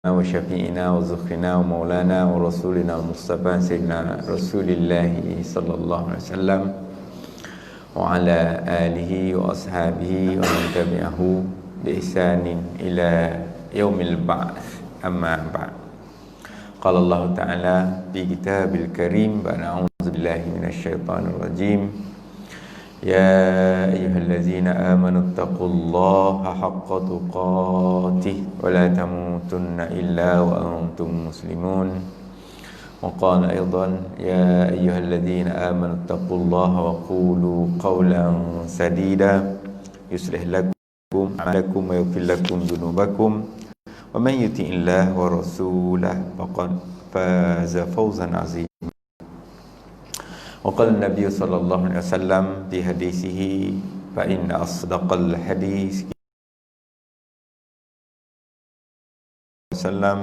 وشفيعنا وزخرنا ومولانا ورسولنا المصطفى سيدنا رسول الله صلى الله عليه وسلم وعلى آله وأصحابه ومن تبعه بإحسان إلى يوم البعث. أما بعد، قال الله تعالى في كتاب الكريم بعد أعوذ بالله من الشيطان الرجيم يا أيها الذين آمنوا اتقوا الله حق تقاته ولا تموتن إلا وأنتم مسلمون. وقال أيضا يا أيها الذين آمنوا اتقوا الله وقولوا قولا سديدا يصلح لكم أعمالكم ويغفر لكم ذنوبكم ومن يطع الله ورسوله فقد فاز فوزا عظيما. وقال النبي صلى الله عليه وسلم في حديثه فإن أصدق الحديث وسلم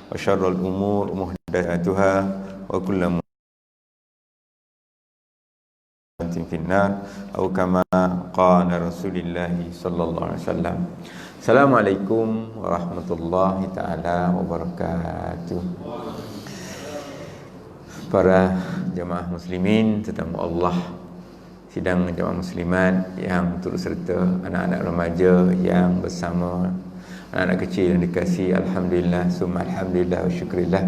وشر الأمور محدثاتها وكل محدثة في النار أو كما قال رسول الله صلى الله عليه وسلم. Assalamualaikum warahmatullahi taala wabarakatuh. Para jemaah muslimin tetamu Allah, sidang jemaah muslimat yang turut serta, anak-anak remaja yang bersama anak-anak kecil yang dikasihi, alhamdulillah summa alhamdulillah wa syukrillah.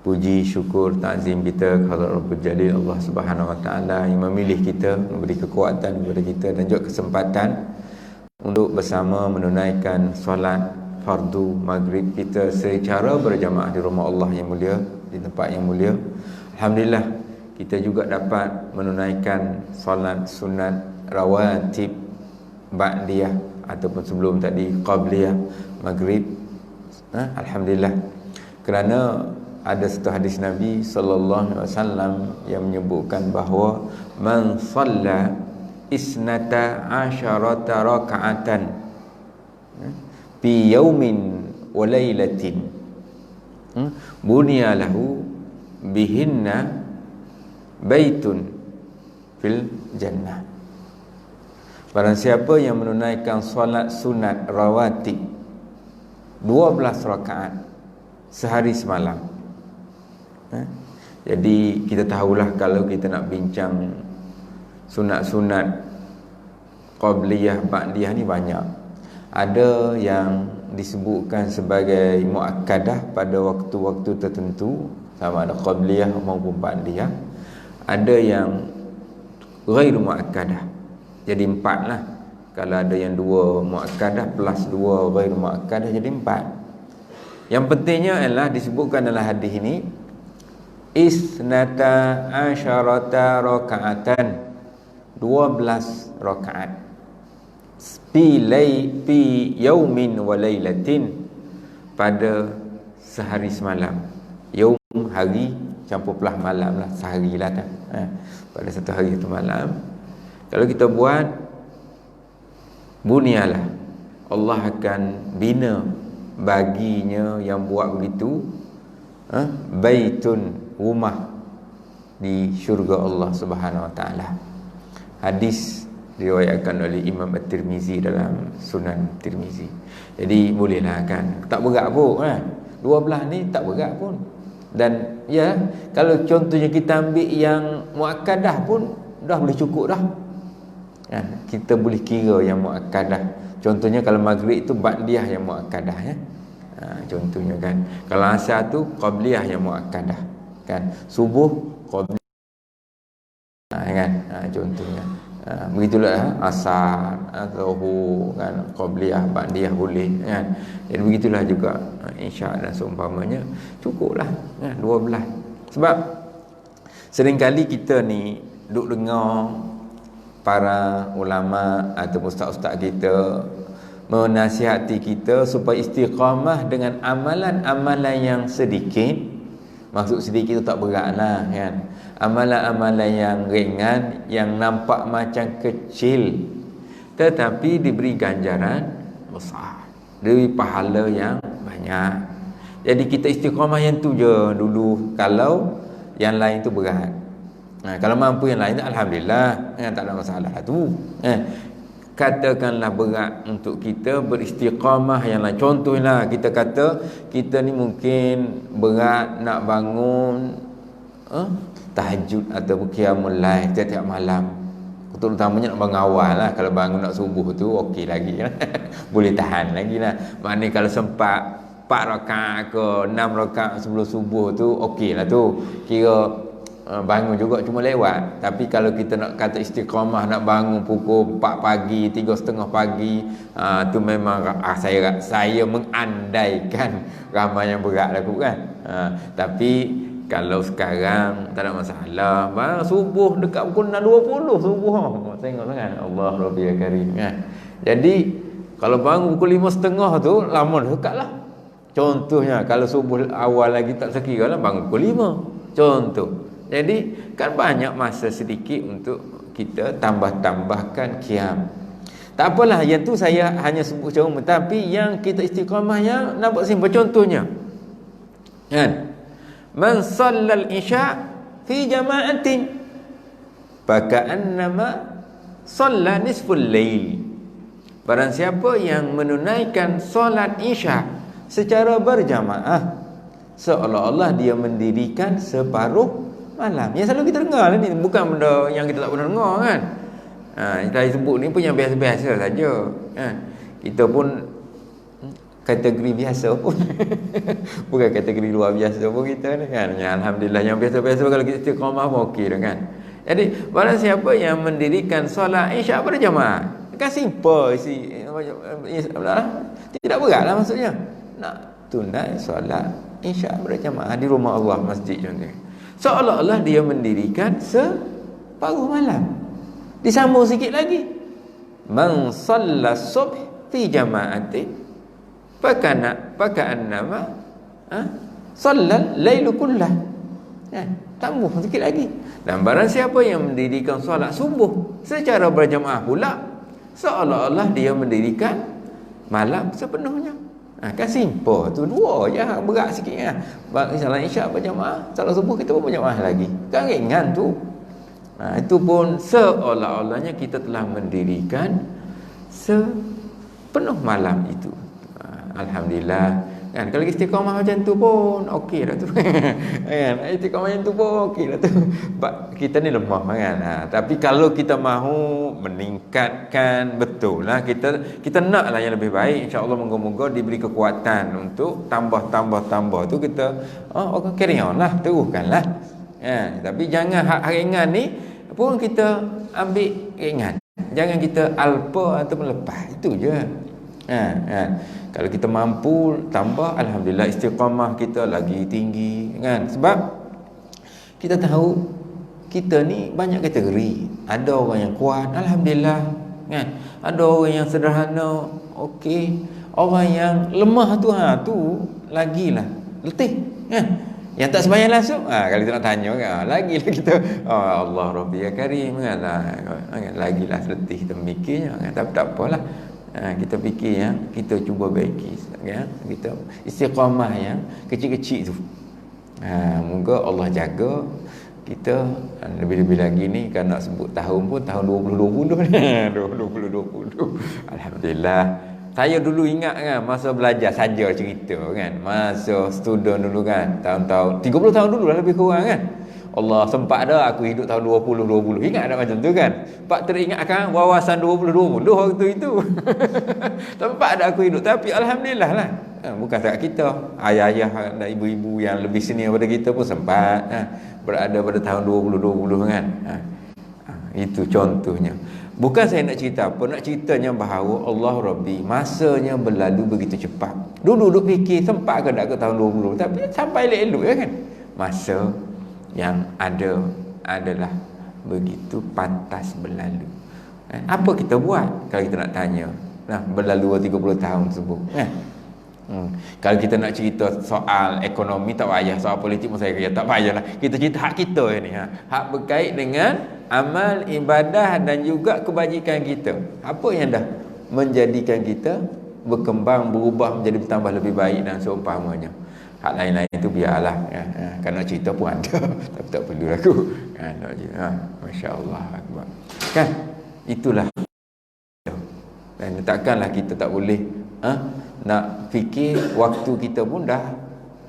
Puji syukur ta'zim kita kepada Rabbul Jalil Allah Subhanahu wa taala yang memilih kita, memberi kekuatan kepada kita dan juga kesempatan untuk bersama menunaikan solat fardu maghrib kita secara berjamaah di rumah Allah yang mulia, di tempat yang mulia. Alhamdulillah kita juga dapat menunaikan solat sunat rawatib ba'diyah ataupun sebelum tadi qabliyah maghrib. Alhamdulillah, kerana ada satu hadis Nabi sallallahu alaihi wasallam yang menyebutkan bahawa man shalla isnata asyarata raka'atan fi yaumin wa lailatin bunya lahu bihinna baitun fil jannah. Barang siapa yang menunaikan solat sunat rawatib 12 rakaat sehari semalam. Jadi kita tahulah kalau kita nak bincang sunat-sunat qabliyah ba'diyah ni banyak. Ada yang disebutkan sebagai muakkadah pada waktu-waktu tertentu, sama ada qabliyah maupun ba'diyah. Ada yang ghairu muakkadah, jadi 4 lah. Kalau ada yang 2 muakkadah plus 2 ghairu muakkadah, jadi 4. Yang pentingnya adalah disebutkan dalam hadis ini isnata asyarata raka'atan, 12 rakaat fi yaumin wa lailatin, pada sehari semalam. Yaum hari campur pelah malam lah, sehari lah tak? Pada satu hari satu malam. Kalau kita buat, bunyalah, Allah akan bina baginya yang buat begitu baitun, rumah di syurga Allah Subhanahu wa taala. Hadis diriwayatkan oleh Imam At-Tirmizi dalam Sunan Tirmizi. Jadi bolehlah kan, tak berat pun 12 ni tak berat pun. Dan ya, kalau contohnya kita ambil yang muakkadah pun dah boleh cukup dah kan? Kita boleh kira yang muakkadah. Contohnya kalau maghrib itu ba'diyah yang muakkadah ya. Contohnya kan, kalau asar tu qabliyah yang muakkadah kan, subuh qabliyah kan, contohnya. Begitulah asar atau kan, qabliyah ba'diyah boleh kan. Jadi begitulah juga isyak dan seumpamanya, cukuplah kan 12. Sebab seringkali kita ni duk dengar para ulama atau ustaz-ustaz kita menasihati kita supaya istiqamah dengan amalan-amalan yang sedikit. Maksud sedikit tu tak berat lah kan. Amalan-amalan yang ringan, yang nampak macam kecil, tetapi diberi ganjaran besar, diberi pahala yang banyak. Jadi kita istiqamah yang tu je dulu. Kalau yang lain tu berat, kalau mampu yang lain tu alhamdulillah, tak ada masalah tu. katakanlah berat untuk kita beristiqamah yang lain. Contohlah kita kata kita ni mungkin berat nak bangun tahajud atau qiyamul lail setiap malam. Terutamanya nak bangun awal lah. Kalau bangun nak subuh tu okey lagi lah. Boleh tahan lagi lah. Maknanya kalau sempat 4 rakaat ke 6 rakaat sebelum subuh tu okey lah tu. Kira bangun juga cuma lewat. Tapi kalau kita nak kata istiqamah, nak bangun pukul 4 pagi, 3:30 pagi, tu memang saya mengandaikan ramai yang berat lakukan. Tapi kalau sekarang tak ada masalah. Subuh dekat pukul 6.20 subuh. Tengok kan, Allah Rabbi Karim kan. Jadi kalau bangun pukul 5.30 tu lama dekat lah. Contohnya kalau subuh awal lagi tak sekira lah, bangun pukul 5. Contoh. Jadi kan banyak masa sedikit untuk kita tambah-tambahkan qiyam. Tak apalah, yang tu saya hanya sebut secara umum. Tapi yang kita istiqamah yang nampak simpel. Contohnya kan, man sallal isya fi jama'atin faka'annama salla nisful lail. Barang siapa yang menunaikan solat isya secara berjamaah, seolah-olah dia mendirikan separuh malam. Yang selalu kita dengar ni, bukan benda yang kita tak pernah dengar kan. Saya sebut ni pun yang biasa-biasa saja kan. Kita pun kategori biasa pun bukan kategori luar biasa pun kita ni kan. Ya, alhamdulillah yang biasa-biasa kalau kita istiqamah pun okey dah kan. Jadi barang siapa yang mendirikan solat isyak berjamaah, kan simple tidak beratlah maksudnya. Nak tunai solat isyak berjamaah di rumah Allah, masjid contohnya. Seolah-olah dia mendirikan separuh malam. Disambung sikit lagi. Man shalla subh fi jama'ati faka'annama shalla lailu kullah. Tambah sikit lagi. Dan barang siapa yang mendirikan solat subuh secara berjamaah pula, seolah-olah dia mendirikan malam sepenuhnya. Kan simple tu, dua je, berat sikit kan. Salat isyak berjamaah, salat subuh kita pun berjamaah lagi. Kan ringan tu. Itu pun seolah-olahnya kita telah mendirikan sepenuh malam itu. Alhamdulillah kan. Kalau istiqamah macam tu pun okey dah tu kan. Istiqamah macam tu pun okey dah tu. Kita ni lemah kan. Tapi kalau kita mahu meningkatkan, betul lah, kita naklah yang lebih baik. InsyaAllah moga-moga diberi kekuatan untuk tambah tu kita carry on lah, teruskanlah. Tapi jangan hak ringan ni pun kita ambil ringan. Jangan kita alpa ataupun lepas. Itu je. Kalau kita mampu tambah, alhamdulillah, istiqamah kita lagi tinggi kan. Sebab kita tahu kita ni banyak kategori. Ada orang yang kuat, alhamdulillah kan. Ada orang yang sederhana, okey. Orang yang lemah tu lagilah letih kan. Yang tak sembahyang langsung, kalau kita nak tanya kan, lagilah kita Allah Rabbi Karim kan, lagilah letih kita mikirnya kan. Tapi tak apalah. Kita fikir yang kita cuba baiki ya, kita istiqamah yang kecil-kecil tu. Moga Allah jaga kita. Lebih-lebih lagi ni kan nak sebut tahun pun tahun 2020 ni 2020. Alhamdulillah. Saya dulu ingat kan, masa belajar saja cerita kan, masa student dulu kan, tahun-tahun 30 tahun dulu lah lebih kurang kan. Allah, sempat dah aku hidup tahun 2020. Ingat tak macam tu kan? Pak teringatkan wawasan 2020 waktu itu. Sempat dah aku hidup. Tapi alhamdulillah lah. Bukan setakat kita, ayah-ayah dan ibu-ibu yang lebih senior pada kita pun sempat berada pada tahun 2020 kan. Itu contohnya. Bukan saya nak cerita apa, nak ceritanya bahawa Allah Rabbi, masanya berlalu begitu cepat. Dulu duduk fikir sempat ke tak ke tahun 2020, tapi sampai elok-elok ya kan. Masa yang ada adalah begitu pantas berlalu. Apa kita buat kalau kita nak tanya? Berlalu 30 tahun tersebut. Kalau kita nak cerita soal ekonomi tak payah, soal politik pun saya kata tak payahlah. Kita cerita hak kita ni, hak berkait dengan amal, ibadah dan juga kebajikan kita. Apa yang dah menjadikan kita berkembang, berubah menjadi bertambah lebih baik dan seumpamanya. Hak lain-lain itu biarlah kan, nak cerita pun ada tapi tak perlu aku kan. Masya-Allah akbar kan. Itulah Dan takkanlah kita tak boleh nak fikir waktu kita pun dah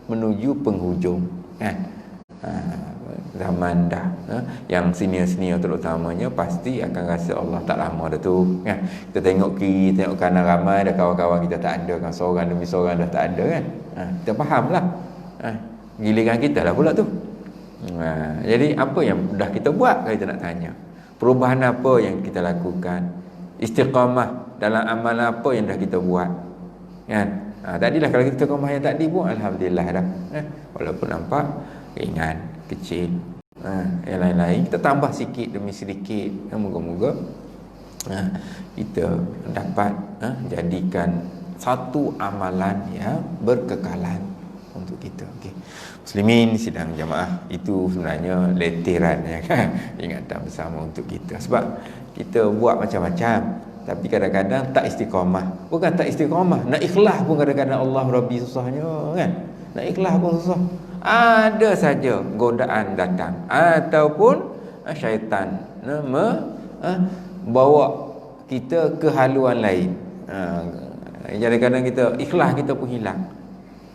menuju penghujung kan. Zaman dah yang senior-senior terutamanya pasti akan rasa Allah tak lama dah tu kan. Kita tengok kiri, tengok kanan, ramai dah kawan-kawan kita tak ada kan, seorang demi seorang dah tak ada kan. Kita fahamlah. Giliran kita lah pula tu. Jadi apa yang dah kita buat kalau kita nak tanya? Perubahan apa yang kita lakukan? Istiqamah dalam amalan apa yang dah kita buat? Kan? Tadilah kalau kita istiqamah yang tadi pun alhamdulillah dah. Walaupun nampak ringan, kecil. Yang lain-lain kita tambah sikit demi sedikit. Moga-moga kita dapat jadikan satu amalan yang berkekalan untuk kita. Okey. Muslimin sidang jamaah, itu sebenarnya letiran ya kan, ingatan bersama untuk kita. Sebab kita buat macam-macam tapi kadang-kadang tak istiqamah. Bukan tak istiqamah, nak ikhlas pun kadang-kadang Allah Rabbi susahnya kan. Nak ikhlas pun susah. Ada saja godaan datang ataupun syaitan bawa kita ke haluan lain. Kadang-kadang kita ikhlas kita pun hilang,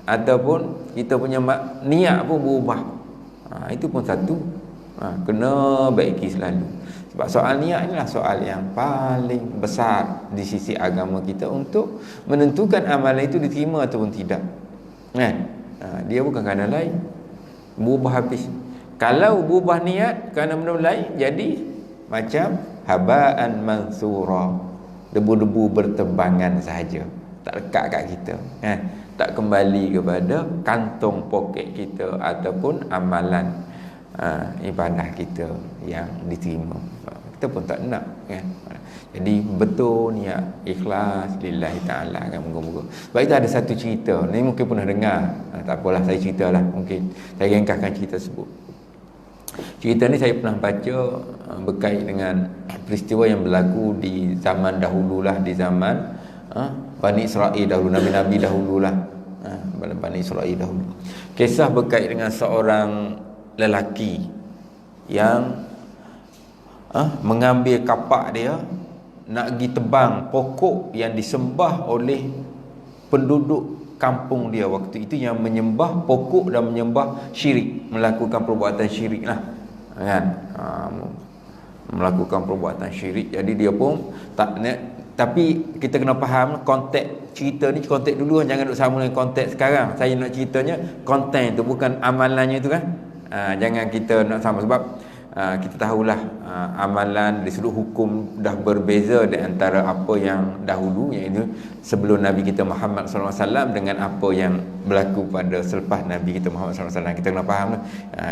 ataupun kita punya niat pun berubah. Itu pun satu kena baiki selalu. Sebab soal niat inilah soal yang paling besar di sisi agama kita untuk menentukan amalan itu diterima ataupun tidak kan. Dia bukan kerana lain, berubah habis. Kalau berubah niat kerana benda lain, jadi macam habaan mansura, debu-debu berterbangan sahaja, tak lekat kat kita kan. Tak kembali kepada kantong poket kita ataupun amalan ibadah kita yang diterima. Kita pun tak nak kan. Jadi betul niat ikhlas lillahi ta'ala kan, moga-moga. Sebab itu ada satu cerita ni, mungkin pernah dengar. Tak apalah, saya ceritalah. Mungkin saya ringkaskan cerita tersebut. Cerita ni saya pernah baca berkait dengan peristiwa yang berlaku di zaman dahululah, di zaman Bani Israel dahulu, Nabi-Nabi dahululah, Bani Israel dahulu. Kisah berkait dengan seorang lelaki yang mengambil kapak dia nak pergi tebang pokok yang disembah oleh penduduk kampung dia waktu itu, yang menyembah pokok dan menyembah syirik, melakukan perbuatan syirik lah kan. Melakukan perbuatan syirik. Jadi dia pun tak nak. Tapi kita kena faham konteks cerita ni, konteks dulu, jangan duk sama dengan konteks sekarang. Saya nak ceritanya konten tu, bukan amalannya tu kan. Jangan kita nak sama, sebab kita tahulah amalan dari sudut hukum dah berbeza di antara apa yang dahulu, iaitu sebelum Nabi kita Muhammad SAW dengan apa yang berlaku pada selepas Nabi kita Muhammad SAW. Kita kena faham.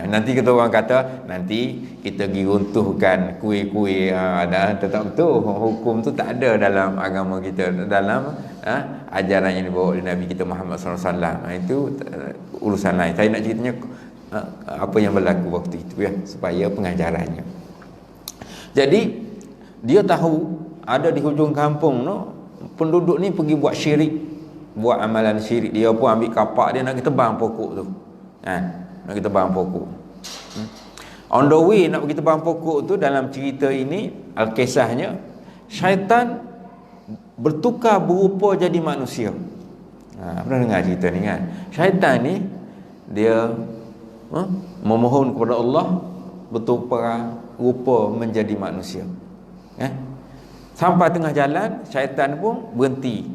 Nanti kita orang kata nanti kita pergi runtuhkan kuih-kuih, tetap betul hukum tu tak ada dalam agama kita, dalam ajaran yang dibawa oleh Nabi kita Muhammad SAW. Itu urusan lain. Saya nak ceritanya apa yang berlaku waktu itu ya, supaya pengajarannya. Jadi dia tahu ada di hujung kampung penduduk ni pergi buat syirik, buat amalan syirik. Dia pun ambil kapak dia nak pergi tebang pokok tu kan, nak pergi tebang pokok. On the way nak pergi tebang pokok tu, dalam cerita ini al-kisahnya, syaitan bertukar berupa jadi manusia. Pernah dengar cerita ni kan? Syaitan ni dia memohon kepada Allah bertukar rupa menjadi manusia. Sampai tengah jalan, syaitan pun berhenti,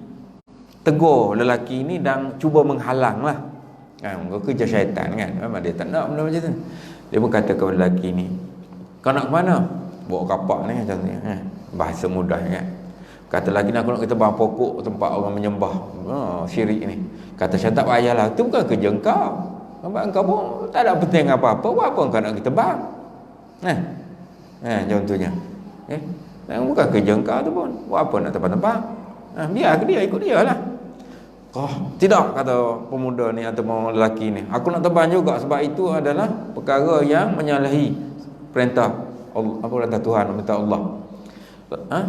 tegur lelaki ni dan cuba menghalang lah. Kerja syaitan kan, memang dia tak nak benda macam tu. Dia pun kata kepada lelaki ni, kau nak ke mana? Bawa kapak ni macam ni, bahasa mudah kan. Kata lelaki ni, aku nak kita bang pokok tempat orang menyembah syirik ni. Kata syaitan, tak payahlah, itu bukan kerja engkau. Engkau pun tak ada penting apa-apa. Buat apa engkau nak kita bang? Contohnya bukan kerja engkau tu pun. Buat apa nak tebang-tebang? Biar dia, ikut dia lah. Tidak, kata pemuda ni atau lelaki ni, aku nak tebang juga, sebab itu adalah perkara yang menyalahi perintah Allah, perintah Tuhan, perintah Allah.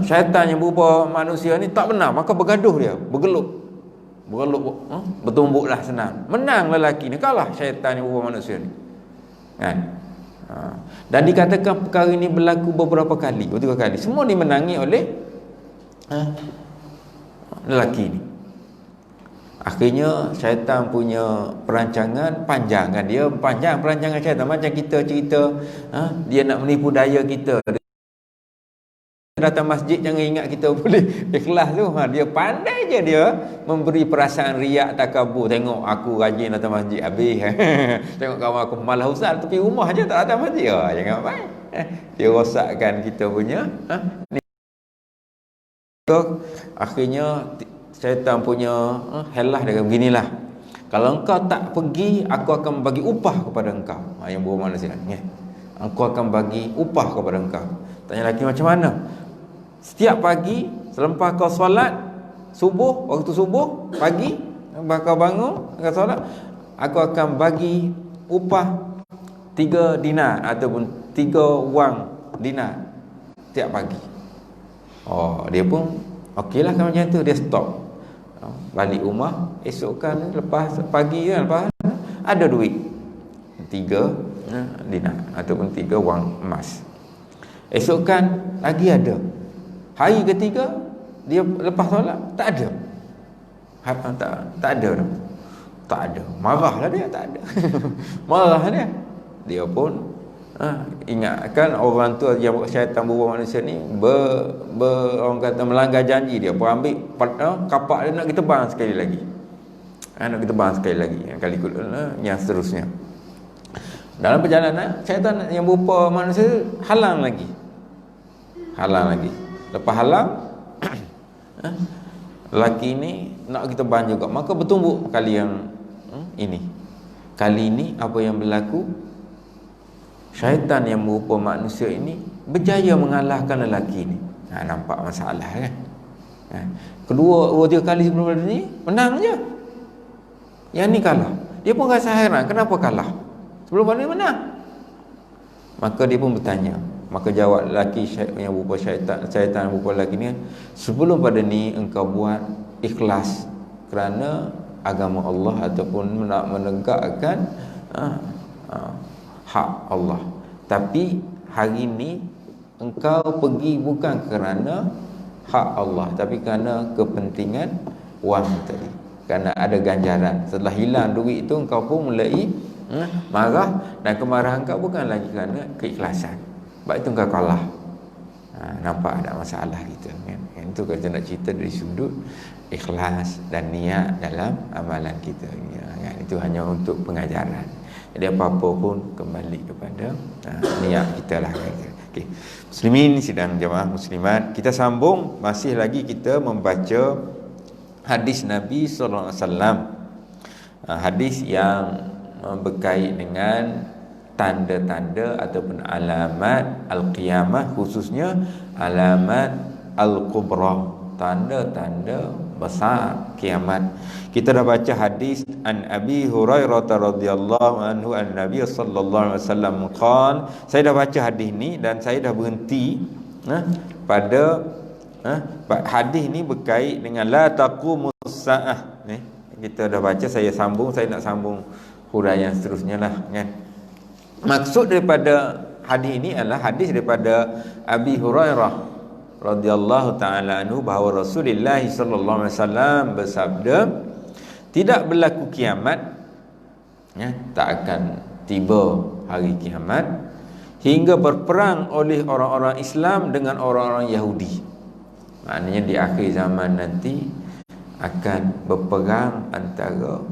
Syaitan yang berupa manusia ni tak benar, maka bergaduh dia, bergelut, bertumbuklah senang. Menang lelaki ni, kalah syaitan yang berupa manusia ni kan. Dan dikatakan perkara ini berlaku beberapa kali, 3 kali. Semua dimenangi oleh lelaki ni. Akhirnya syaitan punya perancangan panjang kan. Dia panjang perancangan syaitan. Macam kita cerita dia nak menipu daya kita. Datang masjid jangan ingat kita boleh ikhlas tu. Dia pandai je dia memberi perasaan riak takabur. Tengok aku rajin datang masjid habis. Tengok kawan aku malah ustaz tepi rumah je tak datang masjid. Jangan main. Dia rosakkan kita punya ni. Akhirnya syaitan punya helah dia beginilah. Kalau engkau tak pergi, aku akan bagi upah kepada engkau. Yang bermakna manusia ni. Aku akan bagi upah kepada engkau. Tanya lelaki macam mana? Setiap pagi selepas kau solat subuh, waktu subuh pagi, kau bangun kau solat, aku akan bagi upah 3 dinar ataupun 3 wang dinar setiap pagi. Dia pun okeylah kan macam tu, dia stop. Balik rumah, esok kan lepas pagi kan, lepas ada duit 3 dinar ataupun 3 wang emas. Esok kan lagi ada. Hari ketiga dia lepas solat tak ada. Tak ada dah. Tak ada. Marahlah dia, tak ada. Marah dia. Dia pun ingatkan orang tu yang syaitan buruh manusia ni orang kata melanggar janji. Dia pun ambil kapak dia nak kita tebang sekali lagi. Nak kita tebang sekali lagi. Kali yang seterusnya. Dalam perjalanan syaitan yang berupa manusia halang lagi. Lepas halang lelaki ni nak kita ban juga, maka bertumbuk kali yang ini. Kali ini apa yang berlaku? Syaitan yang berupa manusia ini berjaya mengalahkan lelaki ni. Nampak masalah kan? Kedua, 2-3 kali sebelum ni menang je. Yang ni kalah. Dia pun rasa heran, kenapa kalah? Sebelum ni menang. Maka dia pun bertanya. Maka jawab lelaki yang berupa syaitan yang berupa lelaki ni, sebelum pada ni engkau buat ikhlas kerana agama Allah ataupun nak menegakkan hak Allah. Tapi hari ni engkau pergi bukan kerana hak Allah, tapi kerana kepentingan wang tadi. Kerana ada ganjaran. Setelah hilang duit itu engkau pun mulai marah, dan kemarahan engkau bukan lagi kerana keikhlasan. Sebab itu engkau kalah. Nampak ada masalah kita kan? Itu kita nak cerita dari sudut ikhlas dan niat dalam amalan kita kan? Itu hanya untuk pengajaran. Jadi apa-apa pun kembali kepada niat kita lah kan? Okay. Muslimin sidang jemaah muslimat, kita sambung. Masih lagi kita membaca hadis Nabi sallallahu alaihi wasallam. Hadis yang berkait dengan tanda-tanda ataupun alamat al-qiyamah, khususnya alamat al-kubra, tanda-tanda besar kiamat. Kita dah baca hadis an Abi Hurairah radhiyallahu anhu an Nabi sallallahu alaihi wasallam qala. Saya dah baca hadis ni dan saya dah berhenti pada hadis ni berkait dengan la taqumus saah. Kita dah baca, saya nak sambung huraian seterusnya lah kan. Maksud daripada hadis ini adalah hadis daripada Abi Hurairah radhiyallahu taala anhu bahawa Rasulullah sallallahu alaihi wasallam bersabda, tidak berlaku kiamat, tak akan tiba hari kiamat hingga berperang oleh orang-orang Islam dengan orang-orang Yahudi. Maknanya di akhir zaman nanti akan berperang antara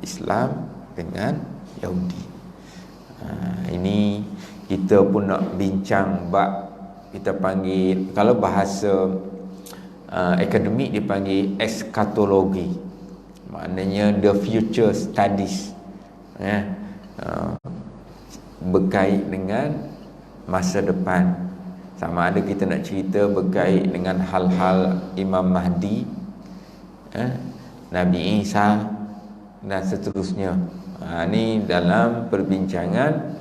Islam dengan Yahudi. Ini kita pun nak bincang bab kita panggil, kalau bahasa akademik dipanggil eskatologi, maknanya the future studies, berkait dengan masa depan. Sama ada kita nak cerita berkait dengan hal-hal Imam Mahdi, Nabi Isa dan seterusnya. Ini dalam perbincangan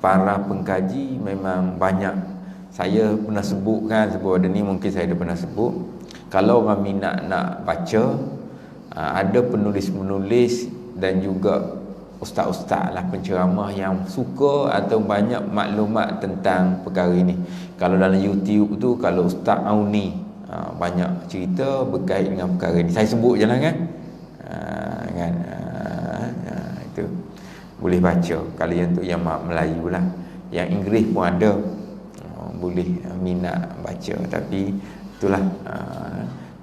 para pengkaji memang banyak. Saya pernah sebutkan sebab ada ni, mungkin saya dah pernah sebut. Kalau orang minat nak baca, ada penulis-penulis dan juga ustaz-ustaz lah, penceramah yang suka atau banyak maklumat tentang perkara ini. Kalau dalam YouTube tu, kalau Ustaz Auni, banyak cerita berkait dengan perkara ini. Saya sebut je lah kan. Itu boleh baca. Kalau yang tu yang Melayu lah. Yang Inggeris pun ada, boleh minat baca. Tapi itulah,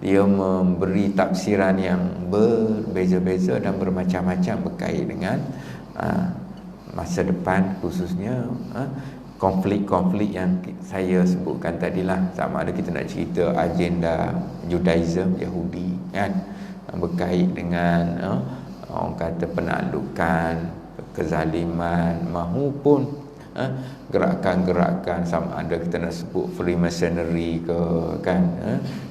dia memberi tafsiran yang berbeza-beza dan bermacam-macam berkait dengan masa depan, khususnya konflik-konflik yang saya sebutkan tadilah. Sama ada kita nak cerita agenda Judaism, Yahudi kan, berkait dengan orang kata penaklukan, kezaliman, mahupun gerakan-gerakan, sama ada kita nak sebut Freemasonry ke kan,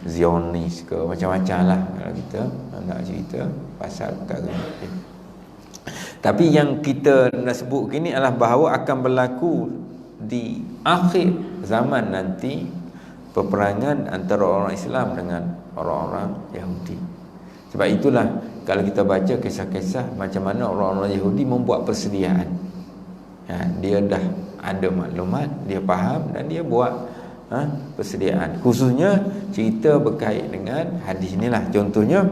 Zionis ke, macam-macam lah kalau kita nak cerita pasal perkara ini. Tapi yang kita nak sebut kini adalah bahawa akan berlaku di akhir zaman nanti peperangan antara orang Islam dengan orang-orang Yahudi. Sebab itulah kalau kita baca kisah-kisah macam mana orang-orang Yahudi membuat persediaan, dia dah ada maklumat, dia faham dan dia buat persediaan. Khususnya cerita berkait dengan hadis inilah contohnya.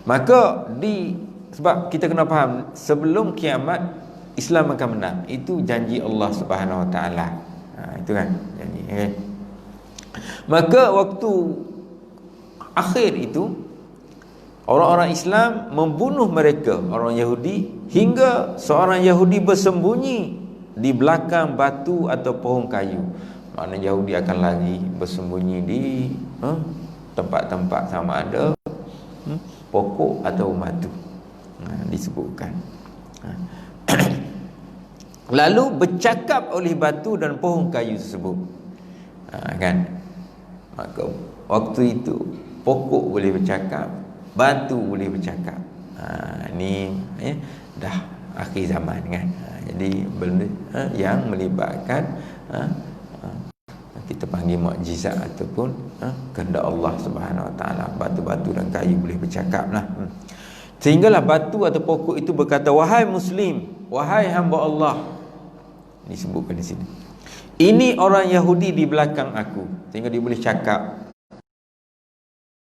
Maka sebab kita kena faham, sebelum kiamat Islam akan menang. Itu janji Allah Subhanahu Wa Taala. Itu kan janji, okay? Maka waktu akhir itu orang-orang Islam membunuh mereka, orang Yahudi, hingga seorang Yahudi bersembunyi di belakang batu atau pohon kayu. Maknanya Yahudi akan lari bersembunyi di tempat-tempat, sama ada pokok atau batu, disebutkan. Lalu bercakap oleh batu dan pohon kayu tersebut, kan. Maka waktu itu pokok boleh bercakap, batu boleh bercakap. Ni dah akhir zaman kan. Jadi benda yang melibatkan kita panggil mukjizat ataupun kehendak Allah Subhanahu Wa Taala. Batu-batu dan kayu boleh bercakap lah. Sehinggalah batu atau pokok itu berkata, "Wahai Muslim, wahai hamba Allah." Disebutkan di sini. Ini orang Yahudi di belakang aku. Sehingga dia boleh cakap,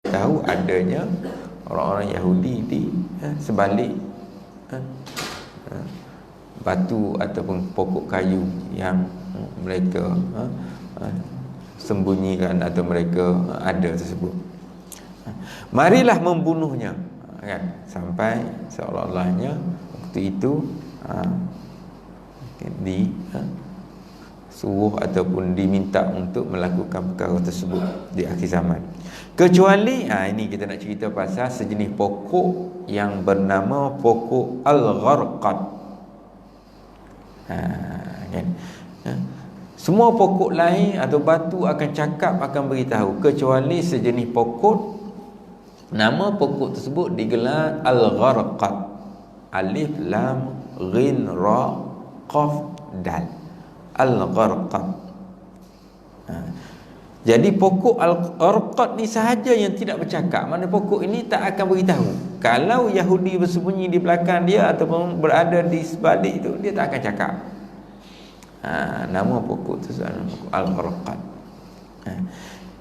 tahu adanya orang-orang Yahudi di sebalik batu ataupun pokok kayu yang mereka sembunyikan atau mereka ada tersebut. Marilah membunuhnya, kan, sampai seolah-olahnya waktu itu suruh ataupun diminta untuk melakukan perkara tersebut di akhir zaman. Kecuali ini kita nak cerita pasal sejenis pokok yang bernama pokok Al-Gharqad. Kan? Semua pokok lain atau batu akan cakap, akan beritahu, kecuali sejenis pokok. Nama pokok tersebut digelar Al-Gharqad. Alif Lam Ghin Ra Qaf Dal. Al-Gharqad. Jadi pokok Al-Gharqad ni sahaja yang tidak bercakap. Mana pokok ini tak akan beritahu. Kalau Yahudi bersembunyi di belakang dia ataupun berada di sebalik itu, dia tak akan cakap. Nama pokok itu Al-Gharqad.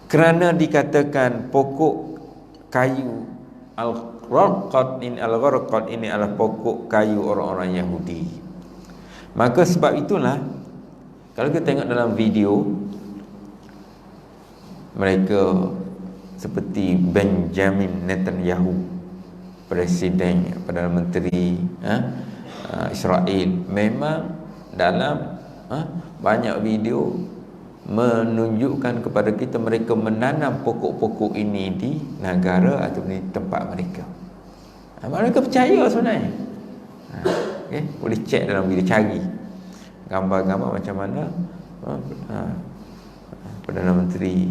Kerana dikatakan pokok kayu Al-Gharqad ini adalah pokok kayu orang-orang Yahudi. Maka sebab itulah kalau kita tengok dalam video, mereka seperti Benjamin Netanyahu, Presiden, Perdana Menteri Israel, memang dalam banyak video menunjukkan kepada kita mereka menanam pokok-pokok ini di negara atau di tempat mereka. Mereka percaya sebenarnya. Okay? Boleh cek dalam video, cari gambar-gambar macam mana Perdana Menteri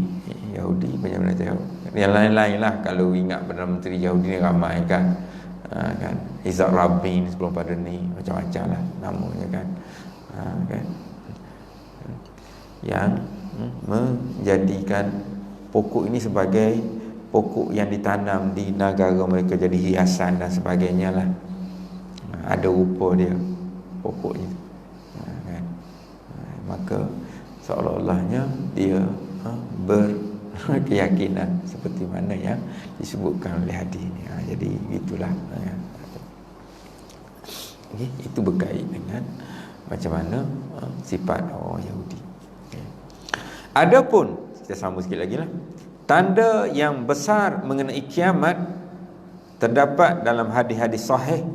Yahudi, Benjamin Netanyahu. Yang lain-lain lah, kalau ingat Perdana Menteri Yahudi ni ramai kan, kan Yitzhak Rabin sebelum pada ni, macam-macam lah namanya kan, kan, yang menjadikan pokok ini sebagai pokok yang ditanam di negara mereka, jadi hiasan dan sebagainya lah. Ada rupa dia pokok itu, kan. Maka seolah-olahnya dia keyakinan seperti mana yang disebutkan oleh hadis ini. Jadi itulah. Okay, itu berkait dengan macam mana sifat orang Yahudi. Okay. Adapun kita sambung sikit lagi lah. Tanda yang besar mengenai kiamat terdapat dalam hadis-hadis sahih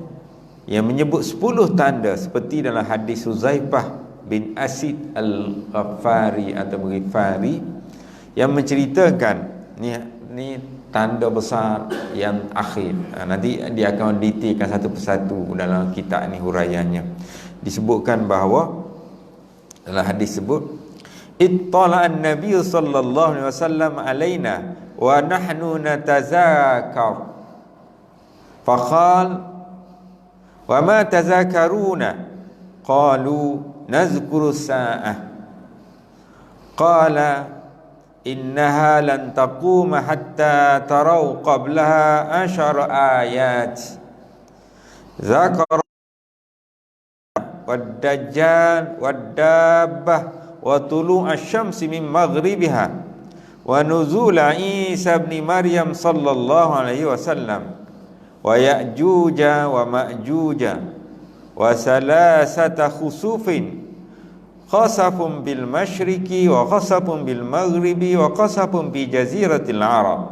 yang menyebut 10 tanda seperti dalam hadis Huzaifah bin Asid Al-Ghifari atau Ghifari yang menceritakan ni tanda besar yang akhir. Nanti dia akan detailkan satu persatu dalam kitab ni huraiannya. Disebutkan bahawa dalam hadis sebut ittala'an nabiy sallallahu alaihi wasallam alaina wa nahnu natazakar faqal wa ma tazakaruna qalu nazkuru sa'ah qala innaha lan taquma hatta tarau qablaha 10 ayat zakara wad-dajjal wad-dabbah wa tulu' asy-syamsi min maghribiha wa nuzul Isa ibn Maryam sallallahu alaihi wasallam wa ya'juja wa ma'juja wa salasata khusufin khasafun bil masyriqi wa khasafun bil maghribi wa khasafun bi jaziratil arab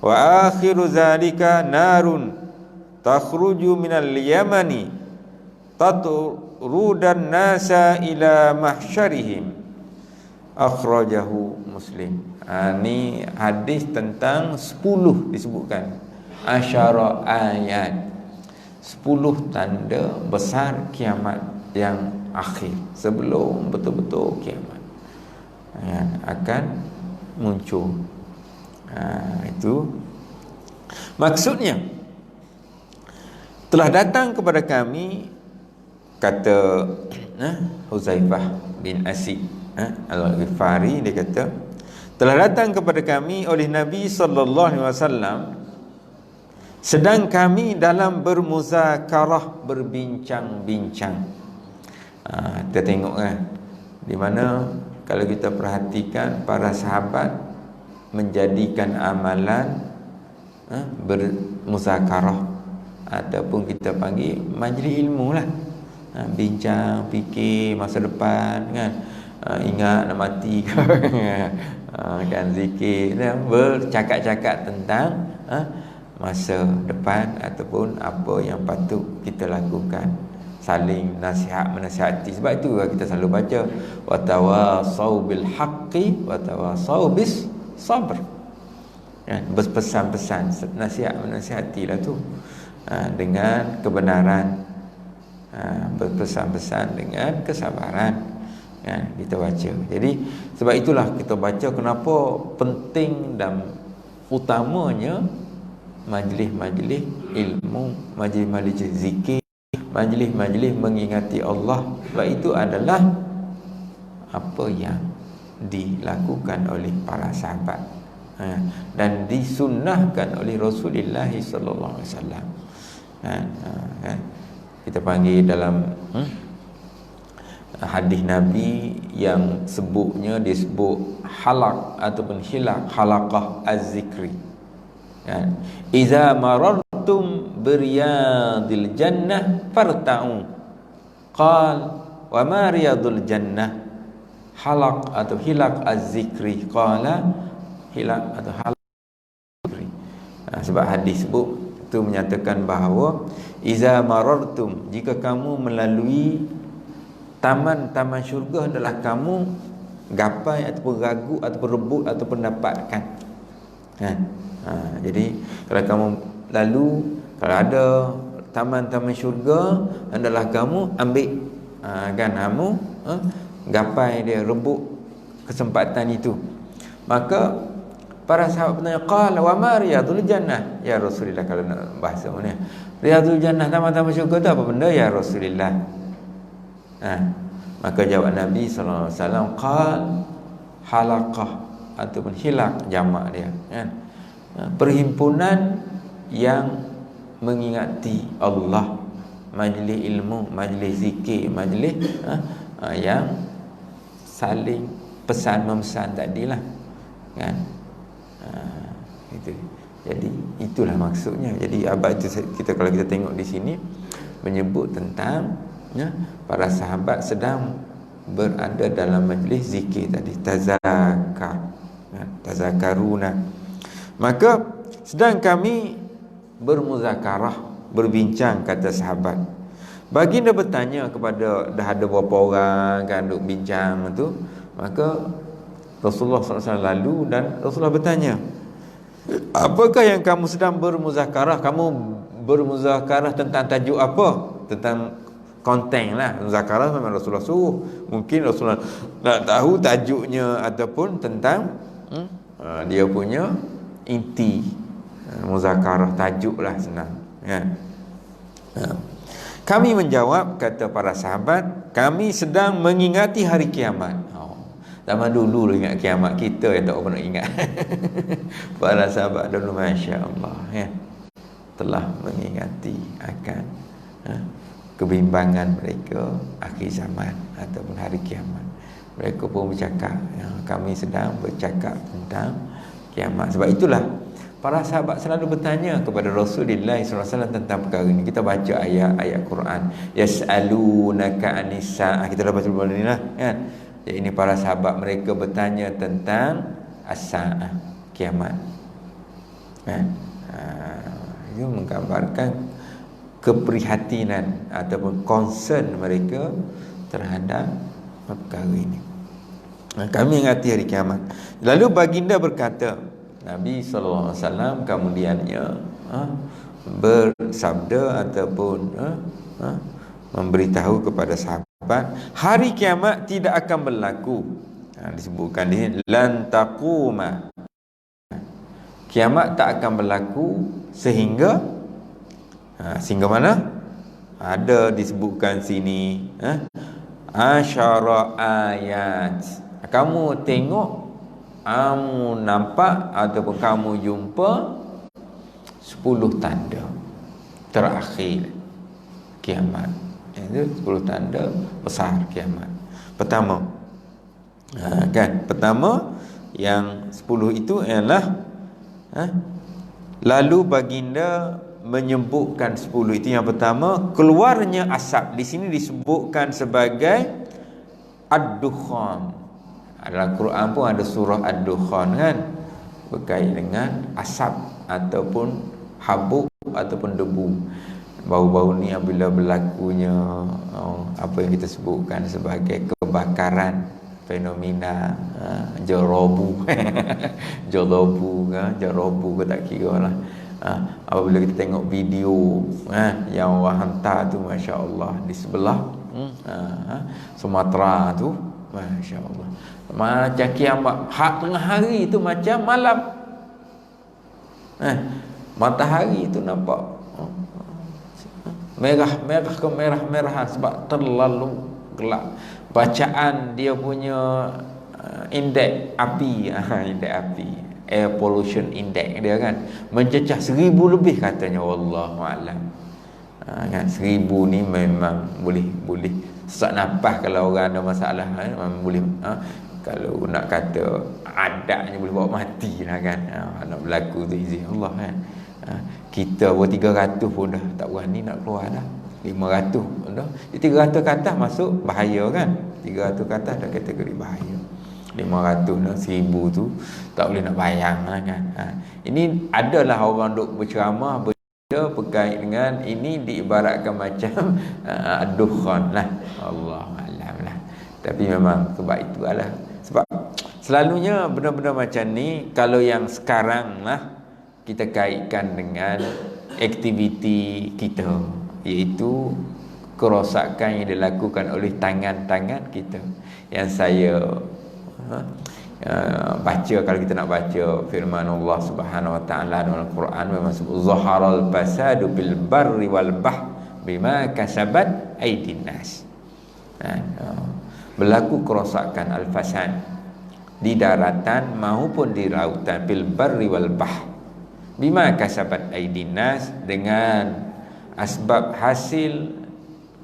wa akhiru zalika narun takhruju minal yamani tatrudan nasa ila mahsyarihim akhrajahu Muslim. Ni hadis tentang 10 disebutkan asyara ayat, 10 tanda besar kiamat yang akhir sebelum betul-betul kiamat akan muncul. Itu maksudnya telah datang kepada kami, kata Huzaifah bin Asid Al-Ghifari, dia kata telah datang kepada kami oleh Nabi sallallahu alaihi wasallam sedang kami dalam bermuzakarah, berbincang-bincang. Kita tengok kan, di mana kalau kita perhatikan para sahabat menjadikan amalan bermuzakarah ataupun kita panggil majlis ilmu lah, bincang, fikir masa depan kan, ingat nak mati kan, zikir dan bercakap-cakap tentang masa depan ataupun apa yang patut kita lakukan, saling nasihat menasihati. Sebab itu kita selalu baca wa tawasau bil haqqi wa tawasau bis sabr, kan, berpesan-pesan, nasihat menasihatilah tu dengan kebenaran, berpesan-pesan dengan kesabaran, kan, kita baca. Jadi sebab itulah kita baca kenapa penting dan utamanya majlis-majlis ilmu, majlis-majlis zikir, majlis-majlis mengingati Allah. Sebab itu adalah apa yang dilakukan oleh para sahabat dan disunnahkan oleh Rasulullah sallallahu alaihi wasallam. Kita panggil dalam hadis Nabi yang sebutnya disebut halaq ataupun hilaq, halaqah az-zikri. Iza marartum biriyadil jannah farta'u. Qal wa ma riyadul jannah? Halaq atau hilaq az-zikri. Qala hilaq atau halaq az-zikri. Sebab hadis sebut itu menyatakan bahawa iza marartum, jika kamu melalui taman-taman syurga, adalah kamu gapai ataupun ragu ataupun rebut ataupun dapatkan. Jadi kalau kamu lalu, kalau ada taman-taman syurga, adalah kamu ambil, kan, kamu gapai dia, rebut kesempatan itu. Maka para sahabat bertanya, qala wa ma riyadul jannah ya Rasulullah. Kalau nak bahasa mana, riyadul jannah, taman-taman syurga tu apa benda ya Rasulullah? Maka jawab Nabi sallallahu alaihi wasallam, qal halaqah ataupun hilaq, jamak dia, kan, perhimpunan yang mengingati Allah, majlis ilmu, majlis zikir, majlis yang saling pesan memesan tadilah. kan. Itu. Jadi itulah maksudnya. Jadi abad itu kita, kalau kita tengok di sini menyebut tentang para sahabat sedang berada dalam majlis zikir tadi, tazakaruna. Maka sedang kami bermuzakarah, berbincang, kata sahabat. Baginda bertanya kepada, dah ada berapa orang kan duk bincang tu, maka Rasulullah SAW lalu dan Rasulullah bertanya, apakah yang kamu sedang bermuzakarah? Kamu bermuzakarah tentang tajuk apa? Tentang konten lah. Muzakarah memang Rasulullah suruh. Mungkin Rasulullah nak tahu tajuknya ataupun tentang dia punya inti. Muzakarah tajuk lah, senang kan. Kami menjawab, kata para sahabat, kami sedang mengingati hari kiamat. Zaman dulu ingat kiamat, kita yang tak pernah ingat. Para sahabat dulu, Masya Allah ya, telah mengingati akan kebimbangan mereka akhir zaman ataupun hari kiamat. Mereka pun bercakap, kami sedang bercakap tentang kiamat. Sebab itulah para sahabat selalu bertanya kepada Rasulullah SAW tentang perkara ini. Kita baca ayat-ayat Quran, yas'alunaka anis sa'ah, kita dah baca sebelum ni lah kan. Jadi ini para sahabat, mereka bertanya tentang as-sa'ah, kiamat kan. Itu menggambarkan keprihatinan ataupun concern mereka terhadap perkara ini. Kami ingati hari kiamat. Lalu baginda berkata, Nabi SAW kemudiannya bersabda ataupun memberitahu kepada sahabat, hari kiamat tidak akan berlaku. Disebutkan di sini, lan taquma, kiamat tak akan berlaku sehingga sehingga mana? Ada disebutkan sini asyara ayat. Kamu tengok, kamu nampak ataupun kamu jumpa 10 tanda terakhir kiamat. Itu 10 tanda besar kiamat. Pertama, kan? Pertama yang 10 itu ialah lalu baginda menyebutkan 10 itu. Yang pertama, keluarnya asap. Di sini disebutkan sebagai ad-dukhan. Dalam Quran pun ada surah ad-dukhan kan, berkait dengan asap ataupun habuk ataupun debu. Baru-baru ni apabila berlakunya apa yang kita sebutkan sebagai kebakaran, fenomena jorobu jorobu ke tak kira lah. Apabila kita tengok video yang orang hantar tu, Masya Allah, di sebelah Sumatera tu, Masya Allah, macam kiamat tengah hari tu macam malam. Matahari tu nampak merah kemerahan sebab terlalu gelap. Bacaan dia punya indeks api, indeks api, air pollution index dia kan, mencecah 1000 lebih katanya, wallahu alam. Kan 1000 ni memang boleh sesak nafas kalau orang ada masalah, memang boleh. Kalau nak kata adanya boleh bawa mati lah kan. Nak berlaku tu izin Allah kan. Kita buat 300 pun dah tak berani nak keluar dah. 500 dah. 300 ke atas masuk bahaya kan. 300 ke atas dah kategori bahaya. 500 dah, 1000 tu tak boleh nak bayang lah kan. Ini adalah orang duk berceramah berkait dengan ini, diibaratkan macam dukhan lah. Allah alam lah. Tapi memang sebab itu adalah sebab selalunya benda-benda macam ni, kalau yang sekarang lah kita kaitkan dengan aktiviti kita, iaitu kerosakan yang dilakukan oleh tangan-tangan kita. Yang saya baca, kalau kita nak baca firman Allah Subhanahu wa taala dalam Al-Quran, memang sebut zaharal fasadu bil barri wal bahr bima kasabat aydin nas. Berlaku kerosakan al-fasad di daratan maupun di lautan, bil barri wal bahr bima kasabat aydin nas, dengan asbab hasil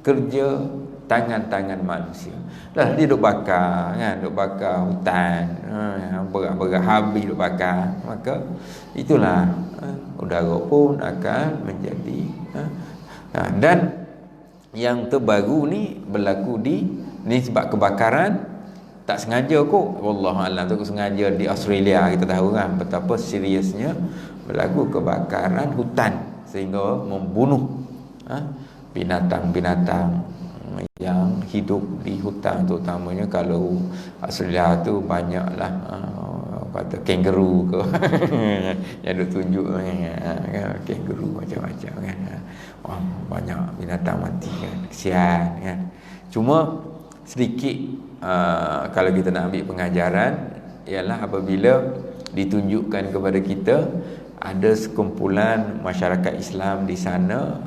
kerja tangan-tangan manusia. Dah dia duk bakar kan, duk bakar hutan, berat-berat habis duk bakar. Maka itulah udara pun akan menjadi dan yang terbaru ni berlaku ni sebab kebakaran tak sengaja kot. Wallahualam tu sengaja di Australia, kita tahu kan betapa seriusnya berlaku kebakaran hutan sehingga membunuh binatang-binatang yang hidup di hutan, terutamanya kalau Australia tu banyaklah kata kangaroo ke yang duk tunjuk kan, kangaroo macam-macam kan. Wah, banyak binatang mati kan, kesian kan. Cuma sedikit kalau kita nak ambil pengajaran ialah apabila ditunjukkan kepada kita ada sekumpulan masyarakat Islam di sana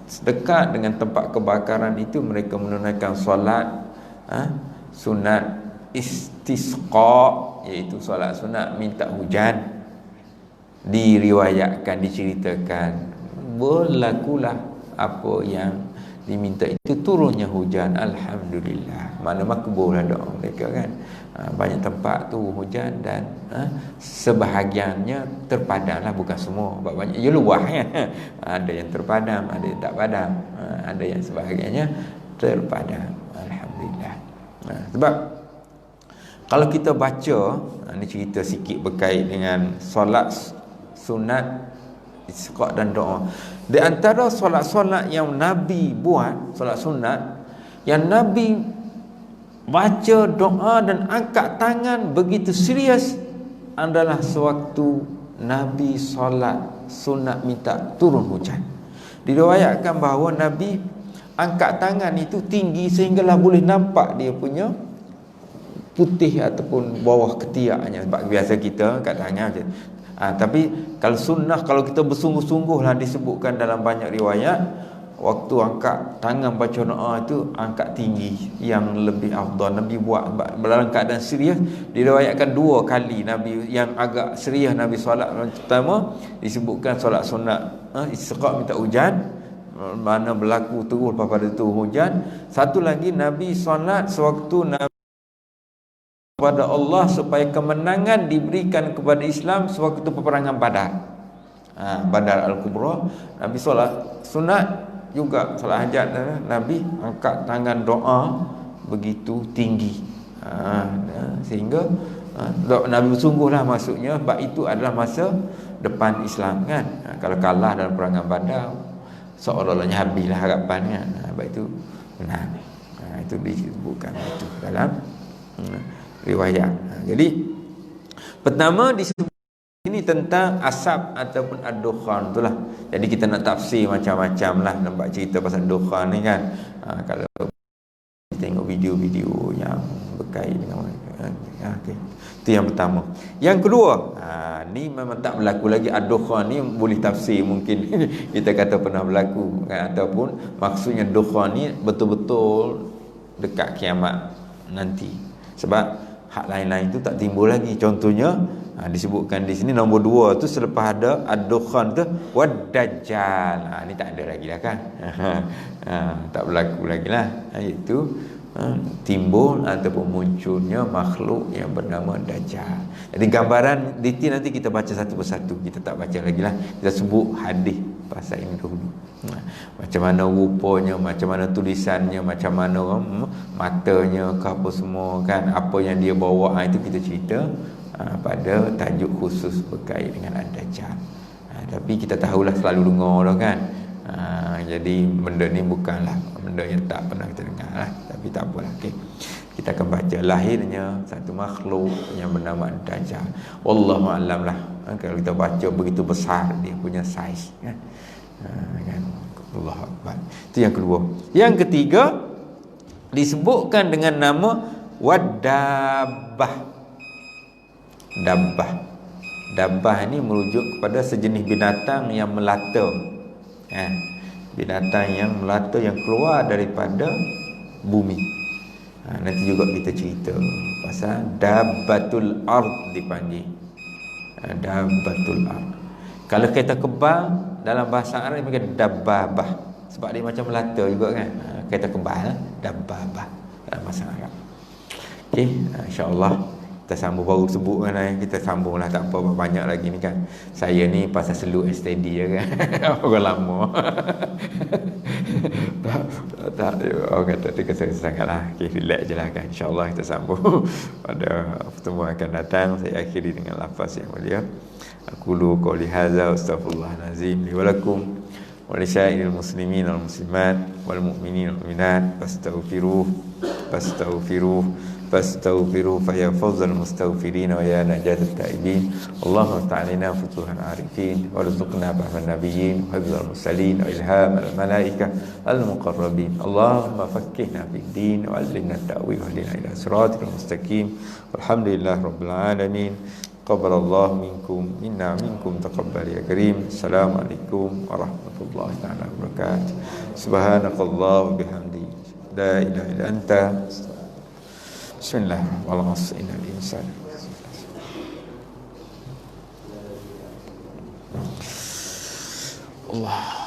sedekat dengan tempat kebakaran itu, mereka menunaikan solat sunat istisqa, iaitu solat sunat minta hujan. Diriwayatkan, diceritakan berlakulah apa yang diminta itu, turunnya hujan. Alhamdulillah, mana makbul lah doa mereka kan. Banyak tempat tu hujan dan sebahagiannya terpadamlah, bukan semua, banyak ia luah ya. Ada yang terpadam, ada yang tak padam, ada yang sebahagiannya terpadam. Alhamdulillah. Sebab kalau kita baca, ni cerita sikit berkait dengan solat sunat istisqa dan doa. Di antara solat-solat yang Nabi buat, solat sunat yang Nabi baca doa dan angkat tangan begitu serius adalah sewaktu Nabi solat sunat minta turun hujan. Diriwayatkan bahawa Nabi angkat tangan itu tinggi sehinggalah boleh nampak dia punya putih ataupun bawah ketiaknya. Sebab biasa kita angkat tangan macam tapi kalau sunnah, kalau kita bersungguh-sungguhlah, disebutkan dalam banyak riwayat, waktu angkat tangan baca doa itu angkat tinggi yang lebih afdal. Nabi buat dalam keadaan serius. Diriwayatkan 2 kali Nabi yang agak serius Nabi solat. Pertama disebutkan solat sunat istisqa minta hujan, mana berlaku terus pada itu hujan. Satu lagi Nabi solat sewaktu Nabi kepada Allah supaya kemenangan diberikan kepada Islam sewaktu peperangan Badar. Badar Al-Kubra, Nabi solat sunat juga, solat hajat, Nabi angkat tangan doa begitu tinggi. Sehingga Nabi bersungguhlah, maksudnya sebab itu adalah masa depan Islam kan. Kalau kalah dalam peperangan Badar, seolah-olahnya habislah harapan kan. Sebab itu benar. Itu disebutkan itu dalam riwayat. Jadi pertama disebut ini tentang asap ataupun ad-dukhan, itulah. Jadi kita nak tafsir macam-macam lah, nampak cerita pasal dukhan ni kan. Kalau tengok video-video yang berkait dengan okay. Itu yang pertama. Yang kedua, ni memang tak berlaku lagi. Ad-dukhan ni boleh tafsir mungkin kita kata pernah berlaku kan? Ataupun maksudnya dukhan ni betul-betul dekat kiamat nanti. Sebab hak lain-lain tu tak timbul lagi. Contohnya disebutkan di sini nombor 2 tu selepas ada ad-dukhan tu wad-dajjal. Ni tak ada lagi lah kan. Tak berlaku lagi lah. Iaitu timbul ataupun munculnya makhluk yang bernama Dajjal. Jadi gambaran detail nanti kita baca satu persatu. Kita tak baca lagi lah. Kita sebut hadis pasal ini dulu. Macam mana rupanya, macam mana tulisannya, macam mana matanya ke apa semua kan, apa yang dia bawa, itu kita cerita pada tajuk khusus berkait dengan Ad-Dajjal. Tapi kita tahulah, selalu dengar dah kan. Jadi benda ni bukanlah benda yang tak pernah kita dengar lah. Tapi tak apalah, okay. Kita akan baca lahirnya satu makhluk yang bernama Dajjal. Wallahualam lah. Kalau kita baca begitu besar dia punya saiz kan. Kan, Allahu Akbar. Itu yang kedua. Yang ketiga disebutkan dengan nama Wad-Dabbah. Dabbah ini merujuk kepada sejenis binatang yang melata. Binatang yang melata yang keluar daripada bumi. Nanti juga kita cerita pasal Dabbatul Ard dipanggil. Dabbatul Ard. Kalau kereta kebang dalam bahasa Arab dipanggil dabbabah, sebab dia macam melata juga kan. kereta kebal dabbabah dalam bahasa Arab. Okey, insya-Allah kita sambung, baru sebut kan, kita sambunglah, tak apa banyak lagi ni kan. Saya ni pasal seluk STD je kan. Orang lama. tak orang kata dia kata sangatlah. Okey, relax je lah kan. Insya-Allah kita sambung pada pertemuan akan datang. Saya akhiri dengan lafaz yang mulia. Aqulu qouli hadza astaghfirullahalazim li wa lakum wa li sa'iril muslimin wal muslimat wal mu'minin wal mu'minat fastaghfiruh fa ya fawzal mustaghfirin wa ya najatat taibin. Allahumma ta'alina futuhan arifin warzuqna fahman nabiyyin wa hifdzal mursalin wa ilham al malaikah al muqarrabin. Allahumma faqqihna fid din wa 'allimna at-ta'wil wa hdina ila siratal mustaqim. Walhamdulillahi rabbil alamin. Qabbalallahu minkum minna minkum taqabbal ya karim. Assalamualaikum warahmatullahi taala wabarakatuh. Subhanakallah wa bihamdi la ilaha illa anta. Bismillahirrahmanirrahim. Innal insana Allah